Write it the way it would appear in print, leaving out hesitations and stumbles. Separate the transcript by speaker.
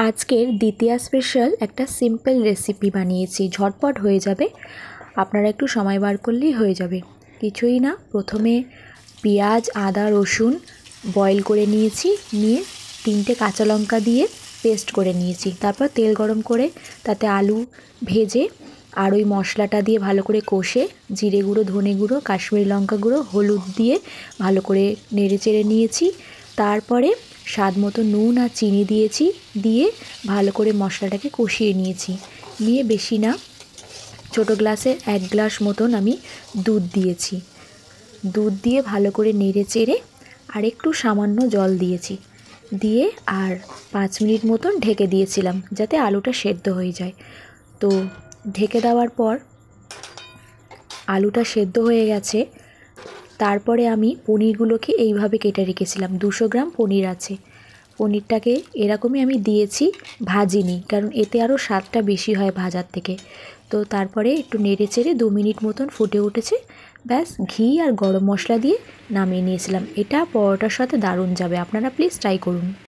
Speaker 1: আজকের দ্বিতীয়া স্পেশাল একটা সিম্পল রেসিপি বানিয়েছি, ঝটপট হয়ে যাবে। আপনারা একটু সময় বার করলেই হয়ে যাবে। কিছুই না, প্রথমে পেঁয়াজ, আদা, রসুন বয়েল করে নিয়েছি, নিয়ে 3টে কাঁচা লঙ্কা দিয়ে পেস্ট করে নিয়েছি। তারপর তেল গরম করে তাতে আলু ভেজে আর ওই মশলাটা দিয়ে ভালো করে কষে জিরে গুঁড়ো, ধনে গুঁড়ো, কাশ্মীরি লঙ্কা গুঁড়ো, হলুদ দিয়ে ভালো করে নেড়ে চেড়ে নিয়েছি। তারপরে স্বাদ মতো নুন আর চিনি দিয়েছি, দিয়ে ভালো করে মশলাটাকে কষিয়ে নিয়েছি। নিয়ে বেশি না, ছোটো গ্লাসের 1 গ্লাস মতন আমি দুধ দিয়েছি। দুধ দিয়ে ভালো করে নেড়ে চেড়ে আর একটু সামান্য জল দিয়েছি, দিয়ে আর 5 মিনিট মতন ঢেকে দিয়েছিলাম যাতে আলুটা সেদ্ধ হয়ে যায়। তো ঢেকে দেওয়ার পর আলুটা সেদ্ধ হয়ে গেছে। তারপরে আমি পনিরগুলোকে এইভাবে কেটে রেখেছিলাম। 200 গ্রাম পনির আছে। পনিরটাকে এরকমই আমি দিয়েছি, ভাজিনি, কারণ এতে আরও স্বাদটা বেশি হয় ভাজার থেকে। তো তারপরে একটু নেড়ে চেড়ে 2 মিনিট মতন ফুটে উঠেছে, ব্যাস ঘি আর গরম মশলা দিয়ে নামিয়ে নিয়েছিলাম। এটা পরোটার সাথে দারুণ যাবে, আপনারা প্লিজ ট্রাই করুন।